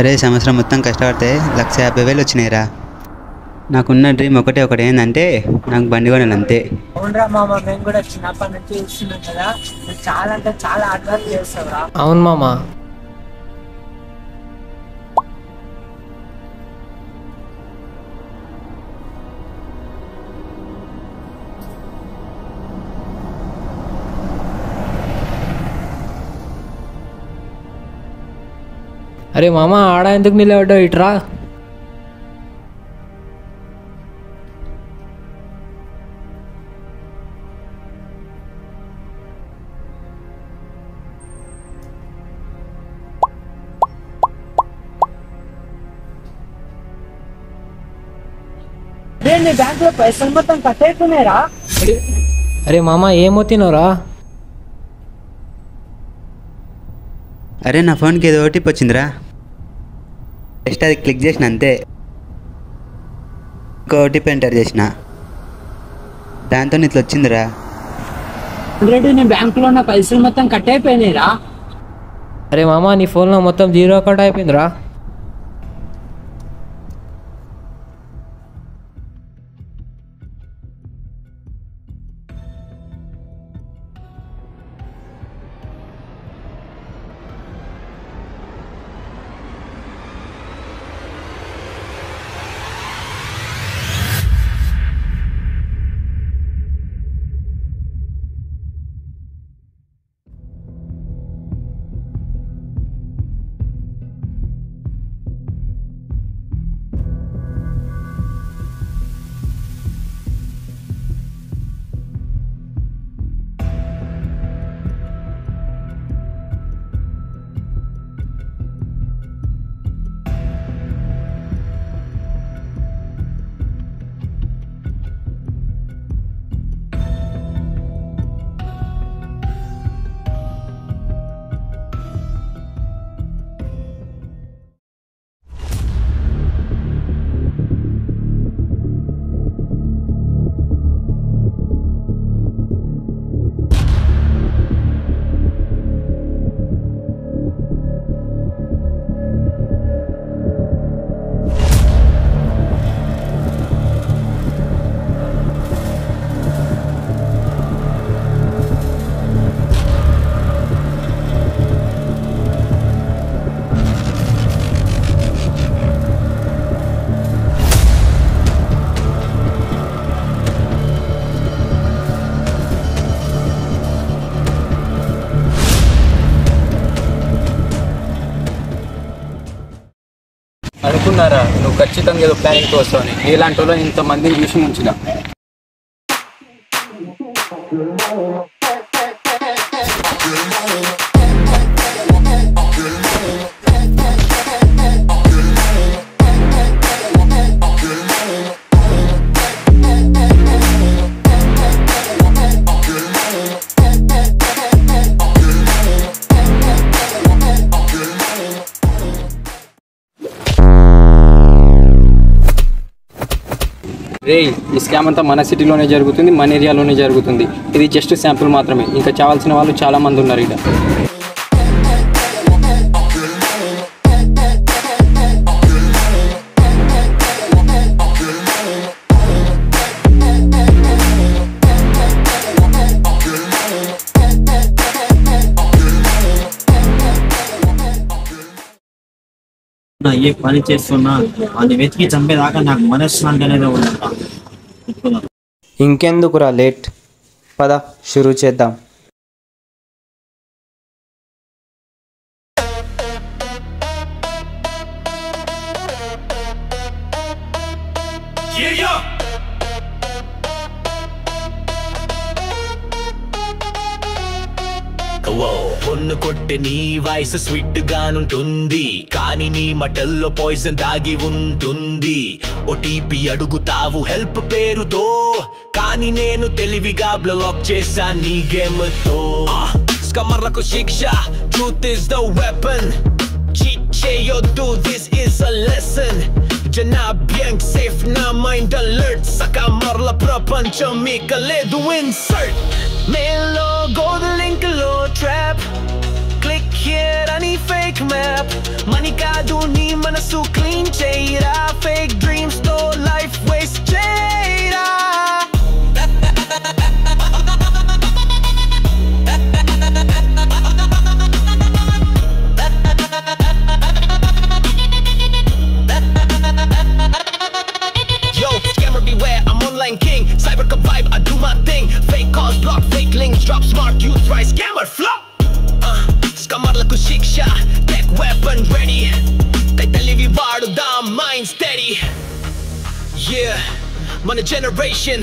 అరే సంవత్సరం మొత్తం కష్టపడితే 1,50,000 వచ్చినాయిరా. నాకున్న డ్రీమ్ ఒకటి ఏంటంటే నాకు బండి కొనాలి అంతే. అవునరా మామ, మేము కూడా చిన్నప్పటి నుంచి చూస్తున్నాం కదా, చాలా అంటే చాలా హార్డ్ వర్క్ చేస్తావురా. అవును మామ. అరే మామ, ఆడ ఎందుకు నిలబడ్డావు? ఇట్రా. నీ బ్యాంకులో పైసలు మొత్తం కట్ అయిపోయినాయిరా. అరే మామ, ఏమవుతున్నావురా? అరే నా ఫోన్కి ఏదో ఓటీపీ వచ్చిందిరా, జస్ట్ అది క్లిక్ చేసిన అంతే. ఇంకో ఓటీపీ ఎంటర్ చేసిన, దాంతో ఇట్లా వచ్చిందిరా. ఆల్రెడీ నీ బ్యాంకులో ఉన్న పైసలు మొత్తం కట్ అయిపోయినాయిరా. అరే మామ, నీ ఫోన్లో మొత్తం 0 అకౌంట్ అయిపోయిందిరా. అనుకున్నారా నువ్వు ఖచ్చితంగా ఏదో ప్లానింగ్తో వస్తావని? నీలాంటి వాళ్ళు ఇంతమందిని చూసి ఉంచిన. రే, ఈ స్కామ్ అంతా మన సిటీలోనే జరుగుతుంది, మన ఏరియాలోనే జరుగుతుంది. ఇది జస్ట్ శాంపుల్ మాత్రమే, ఇంకా చావాల్సిన వాళ్ళు చాలా మంది ఉన్నారు ఇక్కడ. ఏ పని చేస్తున్నా అది వెతికి చంపేదాకా నాకు మనశ్శాంతి అనేది ఉండదు. ఇంకెందుకురా లేట్, పద షురూ చేద్దాం. పొన్ను కొట్టే నీ వాయిస్ స్వీట్ గానుంటుంది, కానీ నీ మటల్లో పాయిజన్ దాగి ఉంటుంది. ఓటీపీ అడుగుతావు హెల్ప్ పేరుతో, కానీ నేను తెలివిగా బ్లాక్ చేశా నీ గేమ్ తో. స్కమర్లకు శిక్ష, truth is the weapon. Cheat చేయొద్దు, దిస్ ఇస్ అ లెసన్. జనాభ్యం సేఫ్, నా మైండ్ అలర్ట్. సకమర్ల ప్రపంచం మీక లేదు ఇన్సర్ట్. మెయిల్లో గోల్డ్ లింక్ లో ట్రాప్, క్లిక్ హియర్ అని ఫేక్ మ్యాప్. మనీ కాదు నీ మనసు క్లీన్ చేయరా ఫేక్ డ్రీమ్స్ తో లైఫ్ వేస్ట్ చేయరా Yo, scammer beware, I'm online king. Cyber cop vibe, I do my thing. Fake calls, block, fake links, drop smart, you try scammer, flop. Scammer laku shiksha, tech weapon ready. They తెలివి వాడుదాం, mind steady. Yeah, మన generation,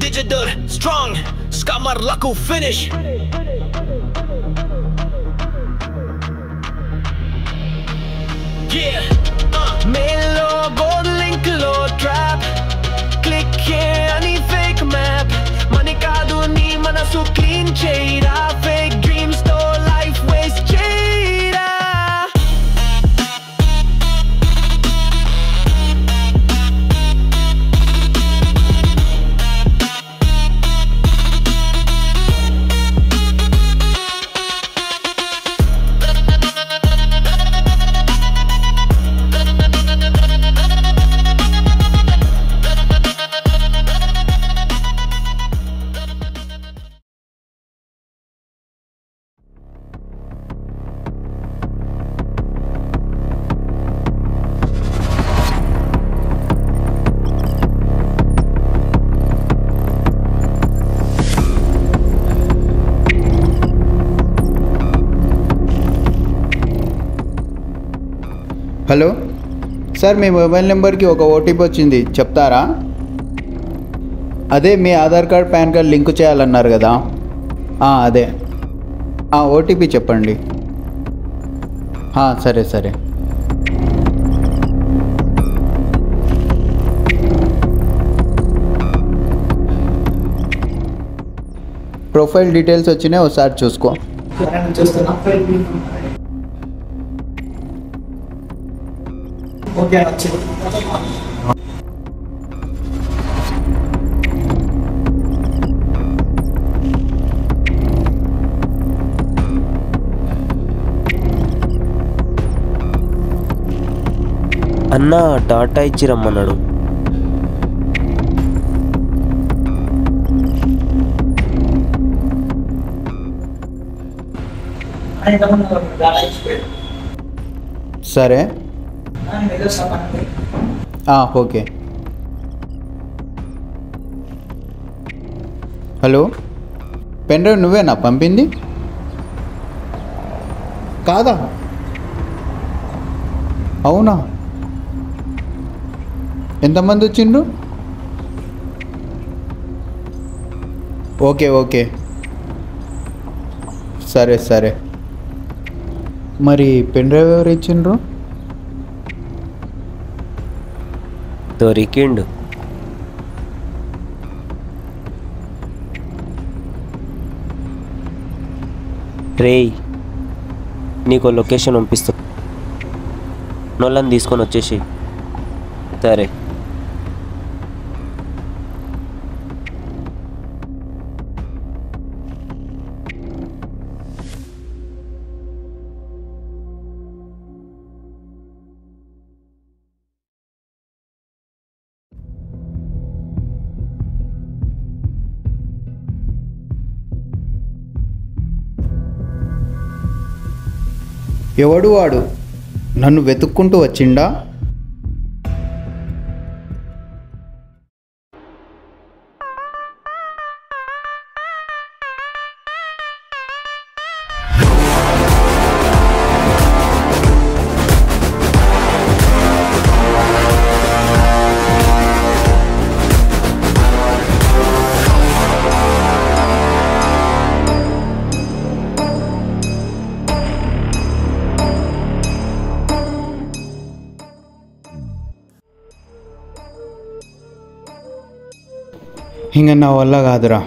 digital, strong. Scammer laku finish. Yeah, mail gold link lo trap. Click here any fake map. Money kaadu nee manasu clean cheyra. Fake dreams to life waste cheyra. Hello sir, మీ mobile నెంబర్కి ఒక OTP వచ్చింది, చెప్తారా? అదే మీ Aadhaar card PAN card link చేయాలన్నారు కదా, అదే ఓటీపీ చెప్పండి. సరే సరే. ప్రొఫైల్ డీటెయిల్స్ వచ్చినాయి, ఒకసారి చూసుకో. ఓకే వచ్చింది. అన్న టాటా ఇచ్చి రమ్మన్నాడు. సరే ఓకే. హలో, పెన్ డ్రైవ్ నువ్వేనా పంపింది? కాదా? అవునా? ఎంతమంది వచ్చిండ్రు? ఓకే ఓకే, సరే సరే. మరి పెన్ డ్రైవ్ ఎవరు ఇచ్చిండ్రు? దొరికిండు. రేయ్, నీకు లొకేషన్ పంపిస్తా, నోళ్ళని తీసుకొని వచ్చేసి. సరే. ఎవడు వాడు? నన్ను వెతుక్కుంటూ వచ్చిండా? ఇంక నా వల్ల కాదురా,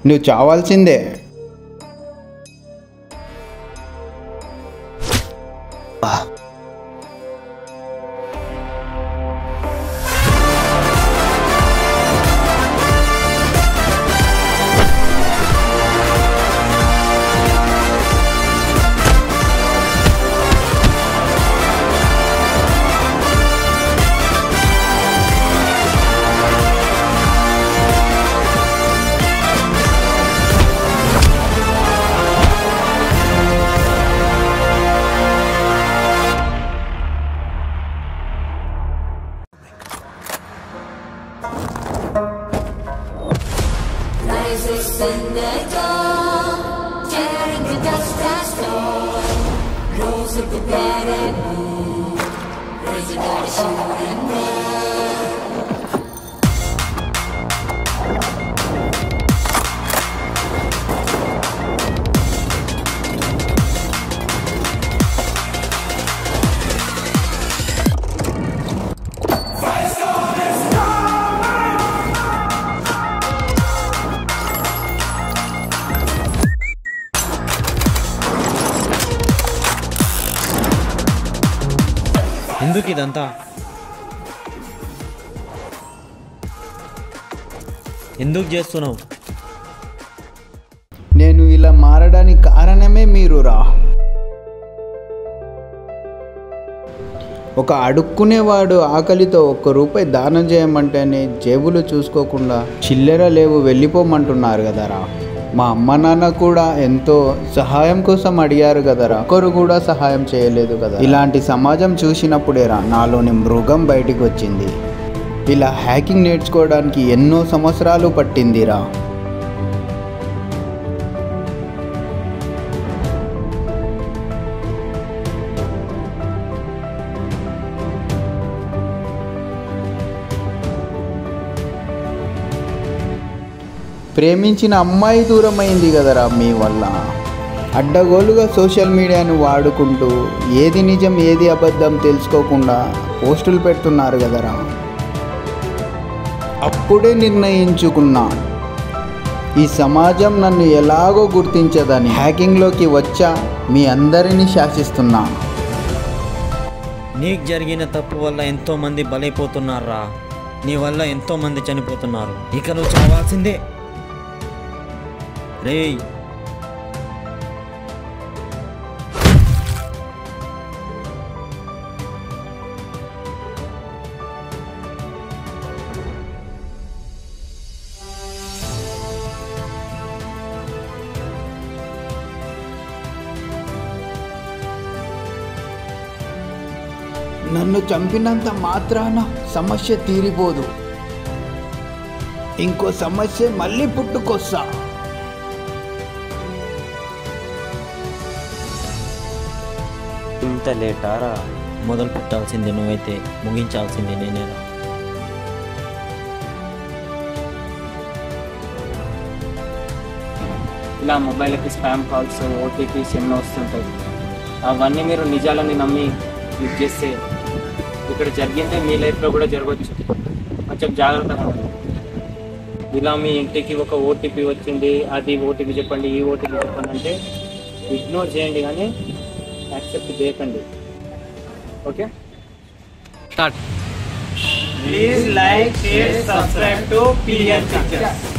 నువ్వు చావాల్సిందే. ఎందుకు ఇదంతా? ఎందుకు చేస్తున్నావు? నేను ఇలా మారడానికి కారణమే మీరురా. ఒక అడుక్కునేవాడు ఆకలితో ₹1 దానం చేయమంటేనే జేబులు చూసుకోకుండా చిల్లర లేవు వెళ్ళిపోమంటున్నారు కదరా. మా అమ్మ నాన్న కూడా ఎంతో సహాయం కోసం అడిగారు కదరా, ఒక్కరు కూడా సహాయం చేయలేదు కదా. ఇలాంటి సమాజం చూసినప్పుడేరా నాలోని మృగం బయటికి వచ్చింది. ఇలా హ్యాకింగ్ నేర్చుకోవడానికి ఎన్నో సంవత్సరాలు పట్టిందిరా. ప్రేమించిన అమ్మాయి దూరమైంది కదరా మీ వల్ల. అడ్డగోలుగా సోషల్ మీడియాను వాడుకుంటూ ఏది నిజం ఏది అబద్ధం తెలుసుకోకుండా పోస్టులు పెడుతున్నారు కదరా. అప్పుడే నిర్ణయించుకున్నా ఈ సమాజం నన్ను ఎలాగో గుర్తించదని హ్యాకింగ్లోకి వచ్చా మీ అందరినీ శాసిస్తున్నా. నీకు జరిగిన తప్పు వల్ల ఎంతోమంది బలైపోతున్నారా. నీ వల్ల ఎంతోమంది చనిపోతున్నారు. ఇక నువ్వు చావాల్సిందే రేయ్. నన్ను చంపినంత మాత్రాన సమస్య తీరిపోదు. ఇంకో సమస్య మళ్ళీ పుట్టుకొస్తా. ఇంత లేటారా? మొదలు పెట్టాల్సింది నువ్వైతే ముగించాల్సింది నేనేనా? ఇలా మొబైల్కి స్పామ్ కాల్స్, ఓటీపీస్ ఎన్నో వస్తుంటాయి. అవన్నీ మీరు నిజాలని నమ్మి యూజ్ చేస్తే ఇక్కడ జరిగిందే మీ లైఫ్లో కూడా జరగవచ్చు. కొంచెం జాగ్రత్తగా ఉండండి. ఇలా మీ ఇంటికి ఒక ఓటీపీ వచ్చింది, అది ఓటీపీ చెప్పండి, ఈ ఓటీపీ చెప్పండి అంటే ఇగ్నోర్ చేయండి కానీ యాక్సెప్ట్ చేయకండి. Okay, start. Please like, share, subscribe to PN Pictures.